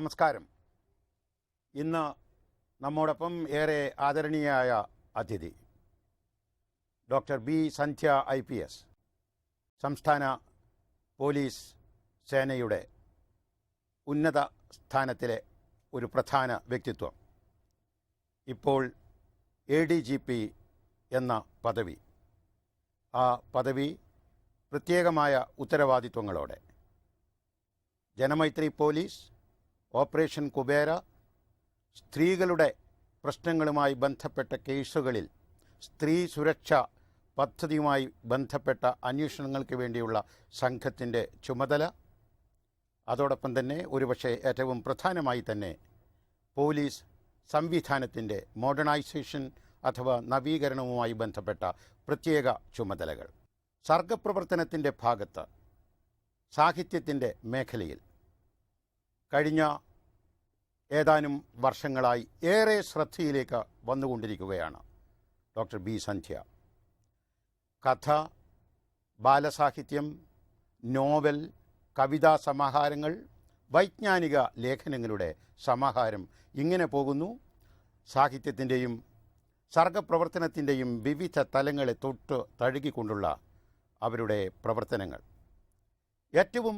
നമസ്കാരം. ഇന്ന് നമ്മോടൊപ്പം ഏറെ ആദരണീയായ അതിഥി ഡോക്ടർ ബി സന്ധ്യ IPS, സംസ്ഥാന പോലീസ് സേനയുടെ ഉന്നത സ്ഥാനത്തിലെ ഒരു പ്രധാന വ്യക്തിത്വം. ഇപ്പോൾ ADGP എന്ന പദവി, ആ പദവി പ്രത്യേകമായ ഉത്തരവാദിത്വങ്ങളോടെ ജനമൈത്രി പോലീസ്, ഓപ്പറേഷൻ കുബേര, സ്ത്രീകളുടെ പ്രശ്നങ്ങളുമായി ബന്ധപ്പെട്ട കേസുകളിൽ സ്ത്രീ സുരക്ഷ പദ്ധതിയുമായി ബന്ധപ്പെട്ട അന്വേഷണങ്ങൾക്ക് വേണ്ടിയുള്ള സംഘത്തിൻ്റെ ചുമതല, അതോടൊപ്പം തന്നെ ഒരുപക്ഷെ ഏറ്റവും പ്രധാനമായി തന്നെ പോലീസ് സംവിധാനത്തിൻ്റെ മോഡേണൈസേഷൻ അഥവാ നവീകരണവുമായി ബന്ധപ്പെട്ട പ്രത്യേക ചുമതലകൾ, സർഗപ്രവർത്തനത്തിൻ്റെ ഭാഗത്ത് സാഹിത്യത്തിൻ്റെ മേഖലയിൽ കഴിഞ്ഞ ഏതാനും വർഷങ്ങളായി ഏറെ ശ്രദ്ധയിലേക്ക് വന്നുകൊണ്ടിരിക്കുകയാണ് ഡോക്ടർ ബി സന്ധ്യ. കഥ, ബാലസാഹിത്യം, നോവൽ, കവിതാ സമാഹാരങ്ങൾ, വൈജ്ഞാനിക ലേഖനങ്ങളുടെ സമാഹാരം, ഇങ്ങനെ പോകുന്നു. സാഹിത്യത്തിൻ്റെയും സർഗപ്രവർത്തനത്തിൻ്റെയും വിവിധ തലങ്ങളെ തൊട്ട് തഴുകിക്കൊണ്ടുള്ള അവരുടെ പ്രവർത്തനങ്ങൾ. ഏറ്റവും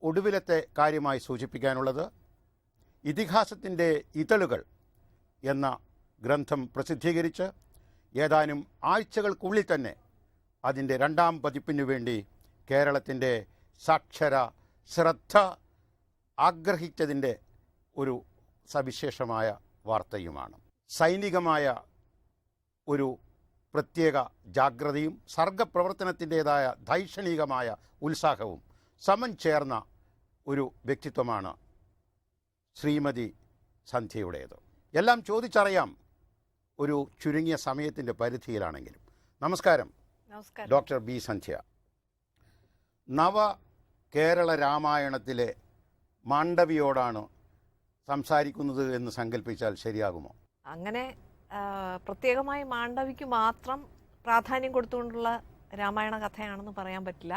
ഒടുവിലത്തെ കാര്യമായി സൂചിപ്പിക്കാനുള്ളത്, ഇതിഹാസത്തിൻ്റെ ഇതളുകൾ എന്ന ഗ്രന്ഥം പ്രസിദ്ധീകരിച്ച് ഏതാനും ആഴ്ചകൾക്കുള്ളിൽ തന്നെ അതിൻ്റെ 2ാം പതിപ്പിനു വേണ്ടി കേരളത്തിൻ്റെ സാക്ഷര ശ്രദ്ധ ആഗ്രഹിച്ചതിൻ്റെ ഒരു സവിശേഷമായ വാർത്തയുമാണ്. സൈനികമായ ഒരു പ്രത്യേക ജാഗ്രതയും സർഗപ്രവർത്തനത്തിൻ്റേതായ ദൈക്ഷണികമായ ഉത്സാഹവും സമം ചേർന്ന ഒരു വ്യക്തിത്വമാണ് ശ്രീമതി സന്ധ്യയുടേത്. എല്ലാം ചോദിച്ചറിയാം ഒരു ചുരുങ്ങിയ സമയത്തിൻ്റെ പരിധിയിലാണെങ്കിലും. നമസ്കാരം ഡോക്ടർ ബി സന്ധ്യ. നവ കേരള രാമായണത്തിലെ മാണ്ഡവിയോടാണ് സംസാരിക്കുന്നത് എന്ന് സങ്കല്പിച്ചാൽ ശരിയാകുമോ? അങ്ങനെ പ്രത്യേകമായി മാണ്ഡവിക്ക് മാത്രം പ്രാധാന്യം കൊടുത്തുകൊണ്ടുള്ള രാമായണ കഥയാണെന്ന് പറയാൻ പറ്റില്ല.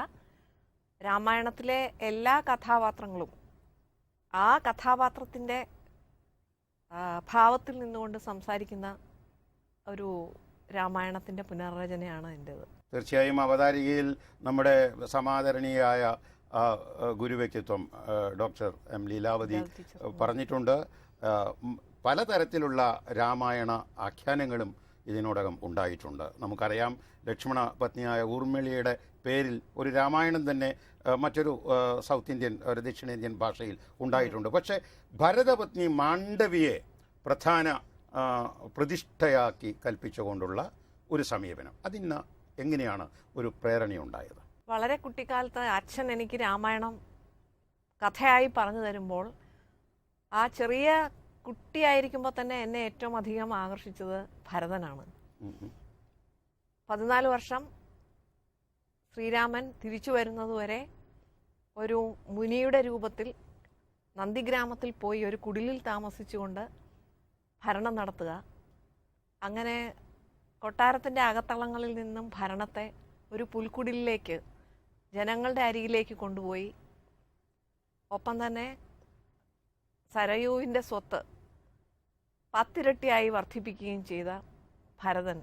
രാമായണത്തിലെ എല്ലാ കഥാപാത്രങ്ങളും ആ കഥാപാത്രത്തിൻ്റെ ഭാവത്തിൽ നിന്നുകൊണ്ട് സംസാരിക്കുന്ന ഒരു രാമായണത്തിൻ്റെ പുനർരചനയാണ് എൻ്റേത്. തീർച്ചയായും അവതാരികയിൽ നമ്മുടെ സമാദരണീയായ ഗുരുവ്യക്തിത്വം ഡോക്ടർ M. ലീലാവതി പറഞ്ഞിട്ടുണ്ട്. പലതരത്തിലുള്ള രാമായണ ആഖ്യാനങ്ങളും ഇതിനോടകം ഉണ്ടായിട്ടുണ്ട്. നമുക്കറിയാം, ലക്ഷ്മണ പത്നിയായ ഊർമിളയുടെ പേരിൽ ഒരു രാമായണം തന്നെ മറ്റൊരു സൗത്ത് ഇന്ത്യൻ, ഒരു ദക്ഷിണേന്ത്യൻ ഭാഷയിൽ ഉണ്ടായിട്ടുണ്ട്. പക്ഷേ ഭരതപത്നി മാണ്ഡവിയെ പ്രധാന പ്രതിഷ്ഠയാക്കി കൽപ്പിച്ചുകൊണ്ടുള്ള ഒരു സമീപനം, അതിന് എങ്ങനെയാണ് ഒരു പ്രേരണയുണ്ടായത്? വളരെ കുട്ടിക്കാലത്ത് അച്ഛൻ എനിക്ക് രാമായണം കഥയായി പറഞ്ഞു തരുമ്പോൾ, ആ ചെറിയ കുട്ടിയായിരിക്കുമ്പോൾ തന്നെ എന്നെ ഏറ്റവും അധികം ആകർഷിച്ചത് ഭരതനാണ്. 14 വർഷം ശ്രീരാമൻ തിരിച്ചു വരുന്നതുവരെ ഒരു മുനിയുടെ രൂപത്തിൽ നന്ദിഗ്രാമത്തിൽ പോയി ഒരു കുടിലിൽ താമസിച്ചുകൊണ്ട് ഭരണം നടത്തുക. അങ്ങനെ കൊട്ടാരത്തിൻ്റെ അകത്തളങ്ങളിൽ നിന്നും ഭരണത്തെ ഒരു പുൽക്കുടിലേക്ക്, ജനങ്ങളുടെ അരികിലേക്ക് കൊണ്ടുപോയി, ഒപ്പം തന്നെ സരയൂവിൻ്റെ സ്വത്ത് 10 ഇരട്ടിയായി വർദ്ധിപ്പിക്കുകയും ചെയ്ത ഭരതൻ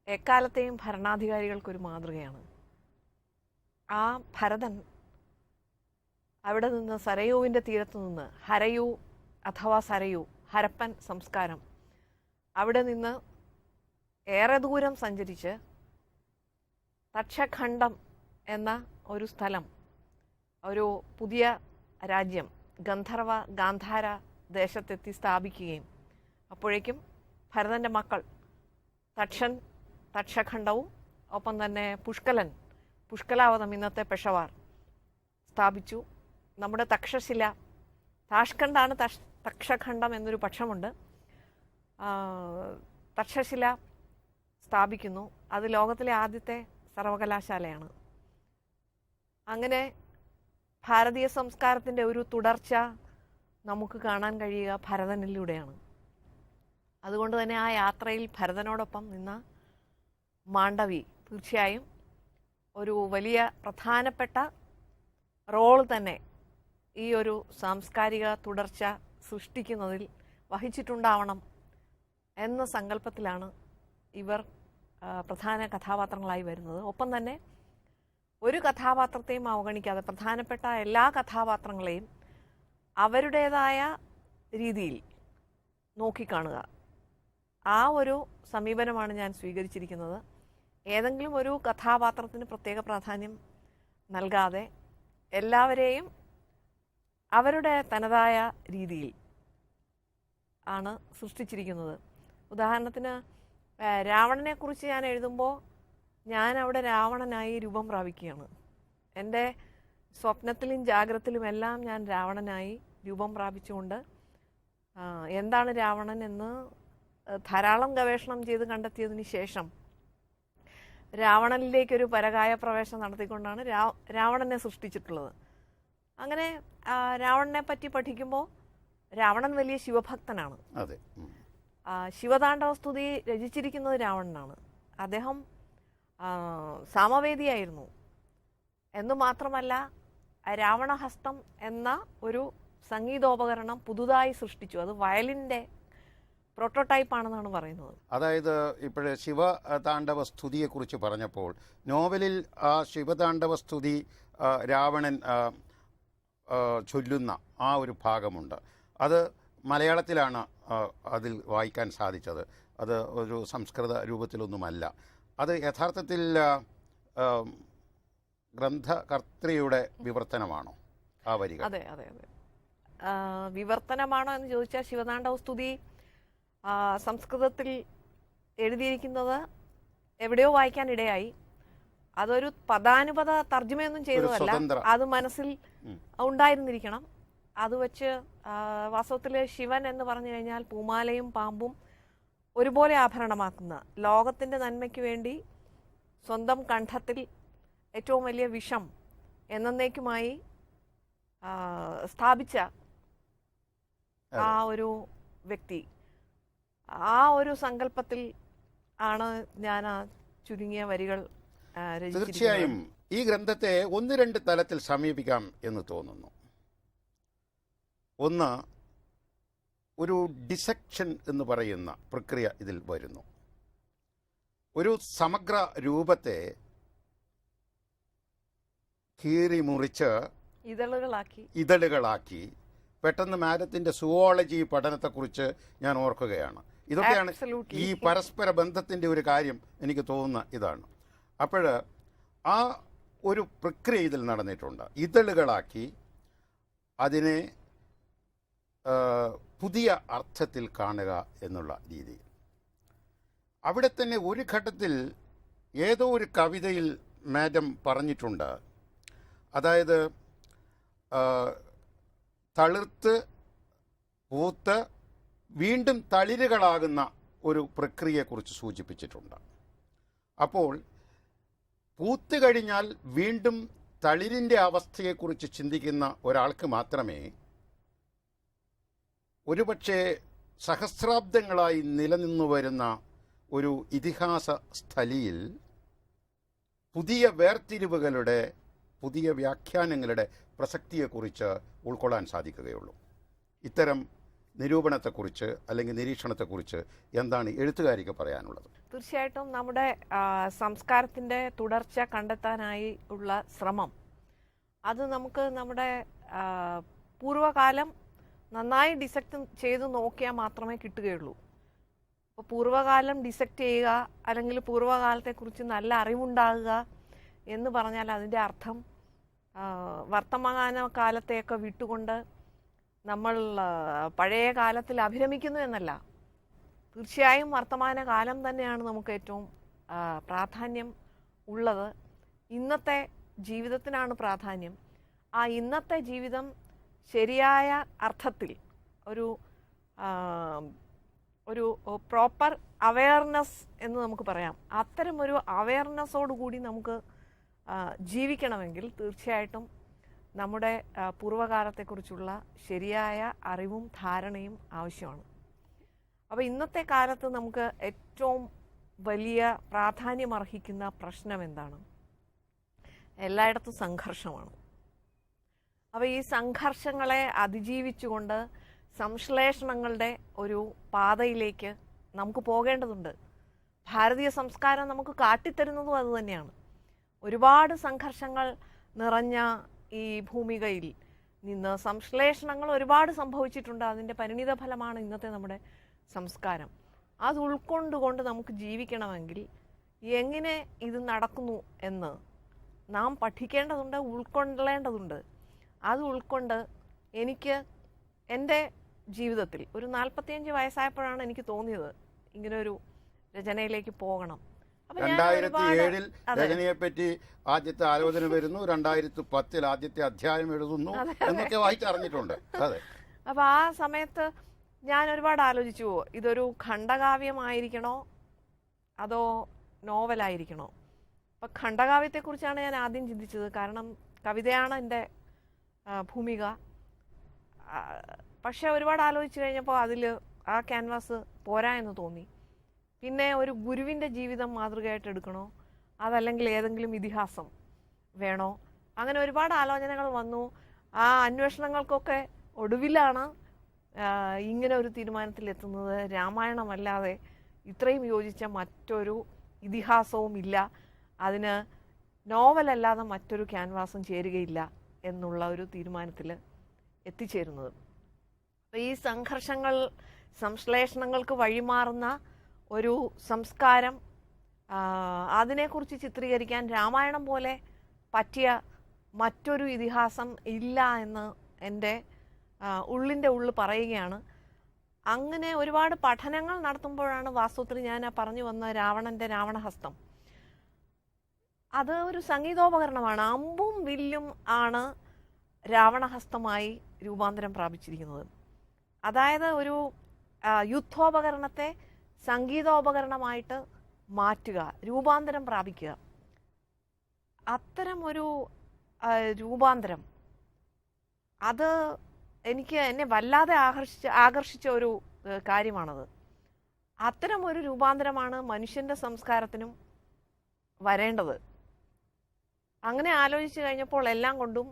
എക്കാലത്തെയും ഭരണാധികാരികൾക്കൊരു മാതൃകയാണ്. ആ ഭരതൻ അവിടെ നിന്ന് സരയൂവിൻ്റെ തീരത്തു നിന്ന്, ഹരയൂ അഥവാ സരയൂ, ഹരപ്പൻ സംസ്കാരം, അവിടെ നിന്ന് ഏറെ ദൂരം സഞ്ചരിച്ച് തക്ഷഖണ്ഡം എന്ന ഒരു സ്ഥലം, ഒരു പുതിയ രാജ്യം ഗന്ധർവ ഗാന്ധാര ദേശത്തെത്തി സ്ഥാപിക്കുകയും, അപ്പോഴേക്കും ഭരതൻ്റെ മക്കൾ തക്ഷൻ, തക്ഷഖണ്ഡവും ഒപ്പം തന്നെ പുഷ്കലാവതം, ഇന്നത്തെ പെഷവാർ സ്ഥാപിച്ചു. നമ്മുടെ തക്ഷശില, താഷ്കണ്ടാണ് തക്ഷഖണ്ഡം എന്നൊരു പക്ഷമുണ്ട്, തക്ഷശില സ്ഥാപിക്കുന്നു. അത് ലോകത്തിലെ ആദ്യത്തെ സർവകലാശാലയാണ്. അങ്ങനെ ഭാരതീയ സംസ്കാരത്തിൻ്റെ ഒരു തുടർച്ച നമുക്ക് കാണാൻ കഴിയുക ഭരതനിലൂടെയാണ്. അതുകൊണ്ട് തന്നെ ആ യാത്രയിൽ ഭരതനോടൊപ്പം നിന്ന മാണ്ഡവി തീർച്ചയായും ഒരു വലിയ പ്രധാനപ്പെട്ട റോൾ തന്നെ ഈ ഒരു സാംസ്കാരിക തുടർച്ച സൃഷ്ടിക്കുന്നതിൽ വഹിച്ചിട്ടുണ്ടാവണം എന്ന സങ്കല്പത്തിലാണ് ഇവർ പ്രധാന കഥാപാത്രങ്ങളായി വരുന്നത്. ഒപ്പം തന്നെ ഒരു കഥാപാത്രത്തെയും അവഗണിക്കാതെ പ്രധാനപ്പെട്ട എല്ലാ കഥാപാത്രങ്ങളെയും അവരുടേതായ രീതിയിൽ നോക്കിക്കാണുക. ആ ഒരു സമീപനമാണ് ഞാൻ സ്വീകരിച്ചിരിക്കുന്നത്. ഏതെങ്കിലും ഒരു കഥാപാത്രത്തിന് പ്രത്യേക പ്രാധാന്യം നൽകാതെ എല്ലാവരെയും അവരുടെ തനതായ രീതിയിൽ ആണ് സൃഷ്ടിച്ചിരിക്കുന്നത്. ഉദാഹരണത്തിന് രാവണനെക്കുറിച്ച് ഞാൻ എഴുതുമ്പോൾ ഞാൻ അവിടെ രാവണനായി രൂപം പ്രാപിക്കുകയാണ്. എൻ്റെ സ്വപ്നത്തിലും ജാഗ്രതത്തിലുമെല്ലാം ഞാൻ രാവണനായി രൂപം പ്രാപിച്ചുകൊണ്ട് എന്താണ് രാവണൻ എന്ന് ധാരാളം ഗവേഷണം ചെയ്ത് കണ്ടെത്തിയതിന് ശേഷം രാവണനിലേക്കൊരു പരകായ പ്രവേശനം നടത്തിക്കൊണ്ടാണ് രാവണനെ സൃഷ്ടിച്ചിട്ടുള്ളത്. അങ്ങനെ രാവണനെ പറ്റി പഠിക്കുമ്പോൾ രാവണൻ വലിയ ശിവഭക്തനാണ്. ശിവതാണ്ഡവ സ്തുതി രചിച്ചിരിക്കുന്നത് രാവണനാണ്. അദ്ദേഹം സാമവേദിയായിരുന്നു എന്നു മാത്രമല്ല രാവണഹസ്തം എന്ന ഒരു സംഗീതോപകരണം പുതുതായി സൃഷ്ടിച്ചു. അത് വയലിൻ്റെ പ്രോട്ടോടൈപ്പ് ആണെന്നാണ് പറയുന്നത്. അതായത് ഇപ്പോഴേ ശിവതാണ്ഡവ സ്തുതിയെക്കുറിച്ച് പറഞ്ഞപ്പോൾ നോവലിൽ ആ ശിവതാണ്ഡവ സ്തുതി രാവണൻ ചൊല്ലുന്ന ആ ഒരു ഭാഗമുണ്ട്. അത് മലയാളത്തിലാണ് അതിൽ വായിക്കാൻ സാധിച്ചത്. അത് ഒരു സംസ്കൃത രൂപത്തിലൊന്നുമല്ല. അത് യഥാർത്ഥത്തിൽ ഗ്രന്ഥകർത്തൃയുടെ വിവർത്തനമാണോ ആ വരികൾ? അതെ അതെ അതെ, വിവർത്തനമാണോ എന്ന് ചോദിച്ചാൽ ശിവതാണ്ഡവ സ്തുതി സംസ്കൃതത്തിൽ എഴുതിയിരിക്കുന്നത് എവിടെയോ വായിക്കാൻ ഇടയായി. അതൊരു പദാനുപത തർജ്ജമയൊന്നും ചെയ്തതല്ല, അത് മനസ്സിൽ ഉണ്ടായിരുന്നിരിക്കണം. അത് വെച്ച് വാസ്തവത്തിൽ ശിവൻ എന്ന് പറഞ്ഞു കഴിഞ്ഞാൽ പൂമാലയും പാമ്പും ഒരുപോലെ ആഭരണമാക്കുന്ന, ലോകത്തിൻ്റെ നന്മയ്ക്ക് വേണ്ടി സ്വന്തം കണ്ഠത്തിൽ ഏറ്റവും വലിയ വിഷം എന്നേക്കുമായി സ്ഥാപിച്ച ആ ഒരു വ്യക്തി, ആ ഒരു സങ്കല്പത്തിൽ ആണ് ഞാൻ ആ ചുരുങ്ങിയ വരികൾ രചിച്ചിരിക്കുന്നത്. തീർച്ചയായും ഈ ഗ്രന്ഥത്തെ ഒന്ന് രണ്ട് തലത്തിൽ സമീപിക്കാം എന്ന് തോന്നുന്നു. ഒന്ന്, ഒരു ഡിസെക്ഷൻ എന്ന് പറയുന്ന പ്രക്രിയ ഇതിൽ വരുന്നു. ഒരു സമഗ്ര രൂപത്തെ കീറി മുറിച്ച് ഇതളുകളാക്കി പെട്ടെന്ന് മാഡത്തിൻ്റെ സുവോളജി പഠനത്തെക്കുറിച്ച് ഞാൻ ഓർക്കുകയാണ്. ഇതൊക്കെയാണ് ഈ പരസ്പര ബന്ധത്തിൻ്റെ ഒരു കാര്യം എനിക്ക് തോന്നുന്ന ഇതാണ്. അപ്പോൾ ആ ഒരു പ്രക്രിയ ഇതിൽ നടന്നിട്ടുണ്ട്. ഇതളുകളാക്കി അതിനെ പുതിയ അർത്ഥത്തിൽ കാണുക എന്നുള്ള രീതിയിൽ. അവിടെ തന്നെ ഒരു ഘട്ടത്തിൽ ഏതോ ഒരു കവിതയിൽ മാഡം പറഞ്ഞിട്ടുണ്ട്, അതായത് തളിർത്ത് പൂത്ത് വീണ്ടും തളിരുകളാകുന്ന ഒരു പ്രക്രിയയെക്കുറിച്ച് സൂചിപ്പിച്ചിട്ടുണ്ട്. അപ്പോൾ പൂത്ത് കഴിഞ്ഞാൽ വീണ്ടും തളിരിൻ്റെ അവസ്ഥയെക്കുറിച്ച് ചിന്തിക്കുന്ന ഒരാൾക്ക് മാത്രമേ ഒരുപക്ഷെ സഹസ്രാബ്ദങ്ങളായി നിലനിന്നു വരുന്ന ഒരു ഇതിഹാസ സ്ഥലിയിൽ പുതിയ വേർതിരിവുകളുടെ, പുതിയ വ്യാഖ്യാനങ്ങളുടെ പ്രസക്തിയെക്കുറിച്ച് ഉൾക്കൊള്ളാൻ സാധിക്കുകയുള്ളൂ. ഇത്തരം നിരൂപണത്തെക്കുറിച്ച് അല്ലെങ്കിൽ നിരീക്ഷണത്തെക്കുറിച്ച് എന്താണ് എഴുത്തുകാരിക്ക് പറയാനുള്ളത്? തീർച്ചയായിട്ടും നമ്മുടെ സംസ്കാരത്തിൻ്റെ തുടർച്ച കണ്ടെത്താനായി ഉള്ള ശ്രമം, അത് നമുക്ക് നമ്മുടെ പൂർവ്വകാലം നന്നായി ഡിസെക്റ്റ് ചെയ്ത് നോക്കിയാൽ മാത്രമേ കിട്ടുകയുള്ളൂ. അപ്പോൾ പൂർവ്വകാലം ഡിസെക്റ്റ് ചെയ്യുക അല്ലെങ്കിൽ പൂർവ്വകാലത്തെക്കുറിച്ച് നല്ല അറിവുണ്ടാകുക എന്ന് പറഞ്ഞാൽ അതിൻ്റെ അർത്ഥം വർത്തമാന കാലത്തെയൊക്കെ വിട്ടുകൊണ്ട് നമ്മൾ പഴയ കാലത്തിൽ അഭിരമിക്കുന്നു എന്നല്ല. തീർച്ചയായും വർത്തമാന കാലം തന്നെയാണ് നമുക്ക് ഏറ്റവും പ്രാധാന്യം ഉള്ളത്. ഇന്നത്തെ ജീവിതത്തിനാണ് പ്രാധാന്യം. ആ ഇന്നത്തെ ജീവിതം ശരിയായ അർത്ഥത്തിൽ ഒരു പ്രോപ്പർ അവെയർനെസ് എന്ന് നമുക്ക് പറയാം. അത്തരമൊരു അവെയർനെസ്സോടുകൂടി നമുക്ക് ജീവിക്കണമെങ്കിൽ തീർച്ചയായിട്ടും നമ്മുടെ പൂർവ്വകാലത്തെക്കുറിച്ചുള്ള ശരിയായ അറിവും ധാരണയും ആവശ്യമാണ്. അപ്പോൾ ഇന്നത്തെ കാലത്ത് നമുക്ക് ഏറ്റവും വലിയ പ്രാധാന്യമർഹിക്കുന്ന പ്രശ്നം എന്താണ്? എല്ലായിടത്തും സംഘർഷമാണ്. അപ്പോൾ ഈ സംഘർഷങ്ങളെ അതിജീവിച്ചുകൊണ്ട് സംശ്ലേഷണങ്ങളുടെ ഒരു പാതയിലേക്ക് നമുക്ക് പോകേണ്ടതുണ്ട്. ഭാരതീയ സംസ്കാരം നമുക്ക് കാട്ടിത്തരുന്നതും അതുതന്നെയാണ്. ഒരുപാട് സംഘർഷങ്ങൾ നിറഞ്ഞ ഈ ഭൂമികയിൽ നിന്ന് സംശ്ലേഷണങ്ങൾ ഒരുപാട് സംഭവിച്ചിട്ടുണ്ട്. അതിൻ്റെ പരിണിത ഫലമാണ് ഇന്നത്തെ നമ്മുടെ സംസ്കാരം. അത് ഉൾക്കൊണ്ടുകൊണ്ട് നമുക്ക് ജീവിക്കണമെങ്കിൽ എങ്ങനെ ഇത് നടക്കുന്നു എന്ന് നാം പഠിക്കേണ്ടതുണ്ട്, ഉൾക്കൊള്ളേണ്ടതുണ്ട്. അത് ഉൾക്കൊണ്ട് എനിക്ക് എൻ്റെ ജീവിതത്തിൽ ഒരു 45 വയസ്സായപ്പോഴാണ് എനിക്ക് തോന്നിയത് ഇങ്ങനെ ഒരു രചനയിലേക്ക് പോകണം. 2007 രചനയെ പറ്റി ആദ്യത്തെ ആലോചന വരുന്നു, 2010 ആദ്യത്തെ അധ്യായം എഴുതുന്നു എന്നൊക്കെ വായിച്ചറിഞ്ഞിട്ടുണ്ട്. അതെ. അപ്പൊ ആ സമയത്ത് ഞാൻ ഒരുപാട് ആലോചിച്ചു, ഇതൊരു ഖണ്ഡകാവ്യമായിരിക്കണോ അതോ നോവലായിരിക്കണോ. അപ്പം ഖണ്ഡകാവ്യത്തെക്കുറിച്ചാണ് ഞാൻ ആദ്യം ചിന്തിച്ചത്. കാരണം കവിതയാണ് എൻ്റെ ഭൂമിക. പക്ഷെ ഒരുപാട് ആലോചിച്ച് കഴിഞ്ഞപ്പോൾ അതിൽ ആ ക്യാൻവാസ് പോരാ എന്ന് തോന്നി. പിന്നെ ഒരു ഗുരുവിൻ്റെ ജീവിതം മാതൃകയായിട്ട് എടുക്കണോ അതല്ലെങ്കിൽ ഏതെങ്കിലും ഇതിഹാസം വേണോ, അങ്ങനെ ഒരുപാട് ആലോചനകൾ വന്നു. ആ അന്വേഷണങ്ങൾക്കൊക്കെ ഒടുവിലാണ് ഇങ്ങനെ ഒരു തീരുമാനത്തിലെത്തുന്നത്. രാമായണമല്ലാതെ ഇത്രയും യോജിച്ച മറ്റൊരു ഇതിഹാസവും ഇല്ല, അതിന് നോവലല്ലാതെ മറ്റൊരു ക്യാൻവാസും ചേരുകയില്ല എന്നുള്ള ഒരു തീരുമാനത്തിൽ എത്തിച്ചേരുന്നത്. അപ്പോൾ ഈ സംഘർഷങ്ങൾ സംശ്ലേഷണങ്ങൾക്ക് വഴിമാറുന്ന ഒരു സംസ്കാരം, അതിനെക്കുറിച്ച് ചിത്രീകരിക്കാൻ രാമായണം പോലെ പറ്റിയ മറ്റൊരു ഇതിഹാസം ഇല്ല എന്ന് എൻ്റെ ഉള്ളിൻ്റെ ഉള്ളിൽ പറയുകയാണ്. അങ്ങനെ ഒരുപാട് പഠനങ്ങൾ നടത്തുമ്പോഴാണ് വാസ്തവത്തിൽ ഞാൻ പറഞ്ഞു വന്ന രാവണൻ്റെ രാവണഹസ്തം, അത് ഒരു സംഗീതോപകരണമാണ്. അമ്പും വില്ലും ആണ് രാവണഹസ്തമായി രൂപാന്തരം പ്രാപിച്ചിരിക്കുന്നത്. അതായത് ഒരു യുദ്ധോപകരണത്തെ സംഗീതോപകരണമായിട്ട് മാറ്റുക, രൂപാന്തരം പ്രാപിക്കുക. അത്തരം ഒരു രൂപാന്തരം അത് എന്നെ വല്ലാതെ ആകർഷിച്ച ഒരു കാര്യമാണത്. അത്തരം ഒരു രൂപാന്തരമാണ് മനുഷ്യൻ്റെ സംസ്കാരത്തിനും വരേണ്ടത്. അങ്ങനെ ആലോചിച്ച് കഴിഞ്ഞപ്പോൾ എല്ലാം കൊണ്ടും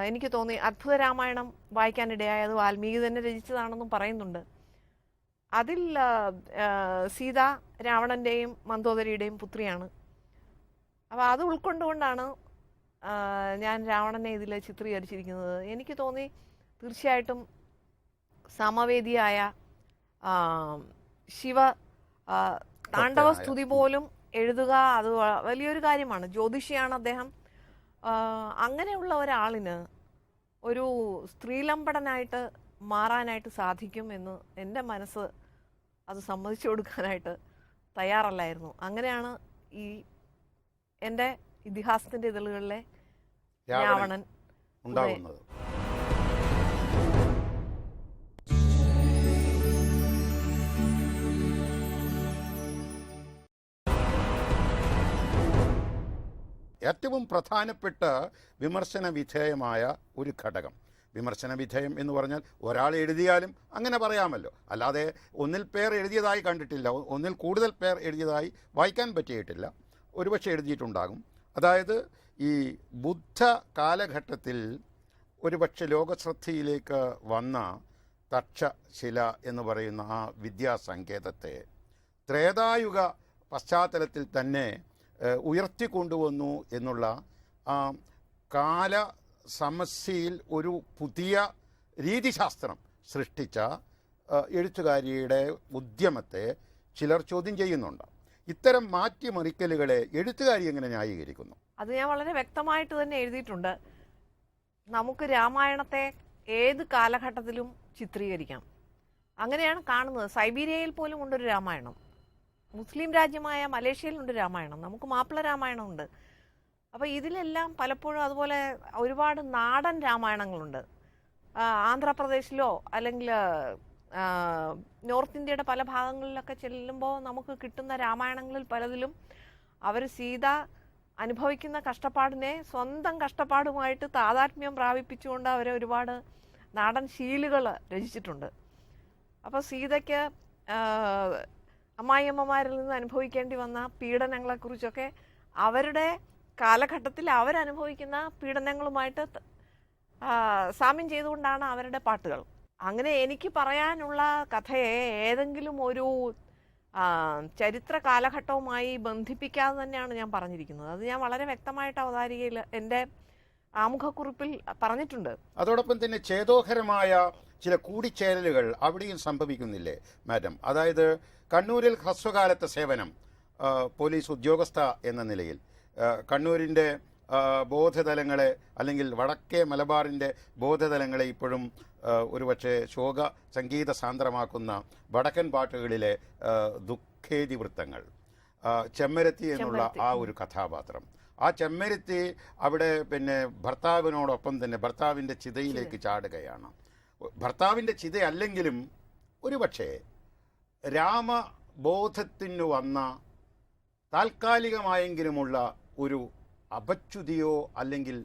എനിക്ക് തോന്നി അദ്ഭുത രാമായണം വായിക്കാനിടയായത് വാൽമീകി തന്നെ രചിച്ചതാണെന്നും പറയുന്നുണ്ട്. അതിൽ സീത രാവണൻ്റെയും മന്ദോദരിയുടെയും പുത്രിയാണ്. അപ്പോൾ അത് ഉൾക്കൊണ്ടുകൊണ്ടാണ് ഞാൻ രാവണനെ ഇതിൽ ചിത്രീകരിച്ചിരിക്കുന്നത്. എനിക്ക് തോന്നി തീർച്ചയായിട്ടും സമവേദിയായ ശിവ താണ്ഡവ സ്തുതി പോലും എഴുതുക അത് വലിയൊരു കാര്യമാണ്. ജ്യോതിഷിയാണ് അദ്ദേഹം. അങ്ങനെയുള്ള ഒരാളിന് ഒരു സ്ത്രീലമ്പടനായിട്ട് മാറാനായിട്ട് സാധിക്കും എന്ന് എൻ്റെ മനസ്സ് അത് സമ്മതിച്ചു കൊടുക്കാനായിട്ട് തയ്യാറല്ലായിരുന്നു. അങ്ങനെയാണ് ഈ എൻ്റെ ഇതിഹാസത്തിൻ്റെ ഇതളുകളിലെ രാവണൻ ഉണ്ടാകുന്നത്. ഏറ്റവും പ്രധാനപ്പെട്ട വിമർശന വിധേയമായ ഒരു ഘടകം, വിമർശന വിധേയം എന്ന് പറഞ്ഞാൽ ഒരാൾ എഴുതിയാലും അങ്ങനെ പറയാമല്ലോ, അല്ലാതെ ഒന്നിൽ പേർ എഴുതിയതായി കണ്ടിട്ടില്ല, ഒന്നിൽ കൂടുതൽ പേർ എഴുതിയതായി വായിക്കാൻ പറ്റിയിട്ടില്ല, ഒരുപക്ഷെ എഴുതിയിട്ടുണ്ടാകും. അതായത് ഈ ബുദ്ധ കാലഘട്ടത്തിൽ ഒരുപക്ഷെ ലോകശ്രദ്ധയിലേക്ക് വന്ന തക്ഷശില എന്ന് പറയുന്ന ആ വിദ്യാസങ്കേതത്തെ ത്രേതായുഗ പശ്ചാത്തലത്തിൽ തന്നെ ഉയർത്തിക്കൊണ്ടുവന്നു എന്നുള്ള കാല സമസ്യയിൽ ഒരു പുതിയ രീതിശാസ്ത്രം സൃഷ്ടിച്ച എഴുത്തുകാരിയുടെ ഉദ്യമത്തെ ചിലർ ചോദ്യം ചെയ്യുന്നുണ്ട്. ഇത്തരം മാറ്റിമറിക്കലുകളെ എഴുത്തുകാരി എങ്ങനെ ന്യായീകരിക്കുന്നു? അത് ഞാൻ വളരെ വ്യക്തമായിട്ട് തന്നെ എഴുതിയിട്ടുണ്ട്. നമുക്ക് രാമായണത്തെ ഏത് കാലഘട്ടത്തിലും ചിത്രീകരിക്കാം. അങ്ങനെയാണ് കാണുന്നത്. സൈബീരിയയിൽ പോലും ഉണ്ടൊരു രാമായണം, മുസ്ലിം രാജ്യമായ മലേഷ്യയിലുണ്ട് രാമായണം, നമുക്ക് മാപ്പിള രാമായണമുണ്ട്. അപ്പോൾ ഇതിലെല്ലാം പലപ്പോഴും അതുപോലെ ഒരുപാട് നാടൻ രാമായണങ്ങളുണ്ട്. ആന്ധ്രാപ്രദേശിലോ അല്ലെങ്കിൽ നോർത്ത് ഇന്ത്യയുടെ പല ഭാഗങ്ങളിലൊക്കെ ചെല്ലുമ്പോൾ നമുക്ക് കിട്ടുന്ന രാമായണങ്ങളിൽ പലതിലും അവർ സീത അനുഭവിക്കുന്ന കഷ്ടപ്പാടിനെ സ്വന്തം കഷ്ടപ്പാടുമായിട്ട് താതാത്മ്യം പ്രാപിപ്പിച്ചുകൊണ്ട് അവർ ഒരുപാട് നാടൻ ശീലുകൾ രചിച്ചിട്ടുണ്ട്. അപ്പോൾ സീതയ്ക്ക് അമ്മായിയമ്മമാരിൽ നിന്ന് അനുഭവിക്കേണ്ടി വന്ന പീഡനങ്ങളെക്കുറിച്ചൊക്കെ അവരുടെ കാലഘട്ടത്തിൽ അവരനുഭവിക്കുന്ന പീഡനങ്ങളുമായിട്ട് സാമ്യം ചെയ്തുകൊണ്ടാണ് അവരുടെ പാട്ടുകൾ. അങ്ങനെ എനിക്ക് പറയാനുള്ള കഥയെ ഏതെങ്കിലും ഒരു ചരിത്ര കാലഘട്ടവുമായി ബന്ധിപ്പിക്കാതെ തന്നെയാണ് ഞാൻ പറഞ്ഞിരിക്കുന്നത്. അത് ഞാൻ വളരെ വ്യക്തമായിട്ട് അവതാരികയിൽ എൻ്റെ ആമുഖക്കുറിപ്പിൽ പറഞ്ഞിട്ടുണ്ട്. അതോടൊപ്പം തന്നെ ചേതോഹരമായ ചില കൂടിച്ചേരലുകൾ അവിടെയും സംഭവിക്കുന്നില്ലേ മാഡം? അതായത് കണ്ണൂരിൽ ഹ്രസ്വകാലത്തെ സേവനം പോലീസ് ഉദ്യോഗസ്ഥ എന്ന നിലയിൽ കണ്ണൂരിൻ്റെ ബോധതലങ്ങളെ അല്ലെങ്കിൽ വടക്കേ മലബാറിൻ്റെ ബോധതലങ്ങളെ ഇപ്പോഴും ഒരുപക്ഷെ ശോക സംഗീത സാന്ദ്രമാക്കുന്ന വടക്കൻ പാട്ടുകളിലെ ദുഃഖേതി വൃത്തങ്ങൾ, ചെമ്മരത്തി എന്നുള്ള ആ ഒരു കഥാപാത്രം, ആ ചെമ്മരത്തി അവിടെ പിന്നെ ഭർത്താവിനോടൊപ്പം തന്നെ ഭർത്താവിൻ്റെ ചിതയിലേക്ക് ചാടുകയാണ്. ഭർത്താവിൻ്റെ ചിതയല്ലെങ്കിലും ഒരുപക്ഷെ രാമബോധത്തിനു വന്ന താൽക്കാലികമായെങ്കിലുമുള്ള ഒരു അപച്യുതിയോ അല്ലെങ്കിൽ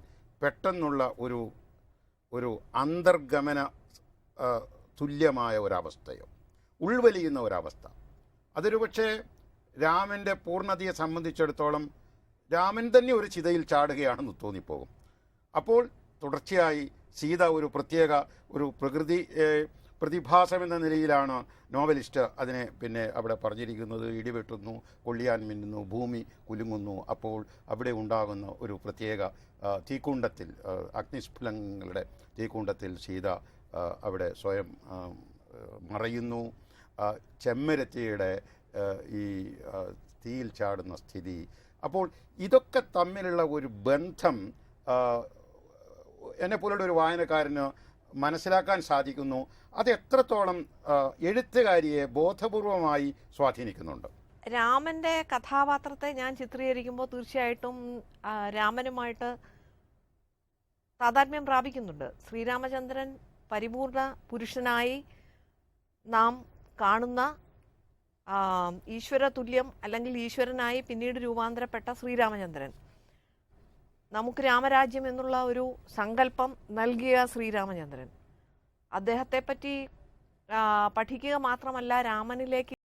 പെട്ടെന്നുള്ള ഒരു അന്തർഗമന തുല്യമായ ഒരവസ്ഥയോ, ഉൾവലിയുന്ന ഒരവസ്ഥ, അതൊരു പക്ഷേ രാമൻ്റെ പൂർണ്ണതയെ സംബന്ധിച്ചിടത്തോളം രാമൻ തന്നെ ഒരു ചിതയിൽ ചാടുകയാണെന്ന് തോന്നിപ്പോകും. അപ്പോൾ തുടർച്ചയായി സീത ഒരു പ്രത്യേക ഒരു പ്രതിഭാസം എന്ന നിലയിലാണ് നോവലിസ്റ്റ് അതിനെ പിന്നെ അവിടെ പറഞ്ഞിരിക്കുന്നത്. ഇടിവെട്ടുന്നു, കൊള്ളിയാൻ മിന്നുന്നു, ഭൂമി കുലുങ്ങുന്നു, അപ്പോൾ അവിടെ ഉണ്ടാകുന്ന ഒരു പ്രത്യേക തീക്കുണ്ടത്തിൽ, അഗ്നിസ്ഫുലങ്ങളുടെ തീക്കുണ്ടത്തിൽ സീത അവിടെ സ്വയം മറയുന്നു. ചെമ്മരത്തിയുടെ ഈ തീയിൽ ചാടുന്ന സ്ഥിതി, അപ്പോൾ ഇതൊക്കെ തമ്മിലുള്ള ഒരു ബന്ധം എന്നെപ്പോലുള്ള ഒരു വായനക്കാരന് മനസ്സിലാക്കാൻ സാധിക്കുന്നു. അത് എത്രത്തോളം എഴുത്തുകാരിയെ ബോധപൂർവമായി സ്വാധീനിക്കുന്നുണ്ട്? രാമൻ്റെ കഥാപാത്രത്തെ ഞാൻ ചിത്രീകരിക്കുമ്പോൾ തീർച്ചയായിട്ടും രാമനുമായിട്ട് താതാത്മ്യം പ്രാപിക്കുന്നുണ്ട്. ശ്രീരാമചന്ദ്രൻ പരിപൂർണ പുരുഷനായി നാം കാണുന്ന ഈശ്വര തുല്യം അല്ലെങ്കിൽ ഈശ്വരനായി പിന്നീട് രൂപാന്തരപ്പെട്ട ശ്രീരാമചന്ദ്രൻ, നമുക്ക് രാമരാജ്യം എന്നുള്ള ഒരു സങ്കല്പം നൽകിയ ശ്രീരാമചന്ദ്രൻ, അദ്ദേഹത്തെ പറ്റി പഠിക്കുക മാത്രമല്ല രാമനിലേക്ക്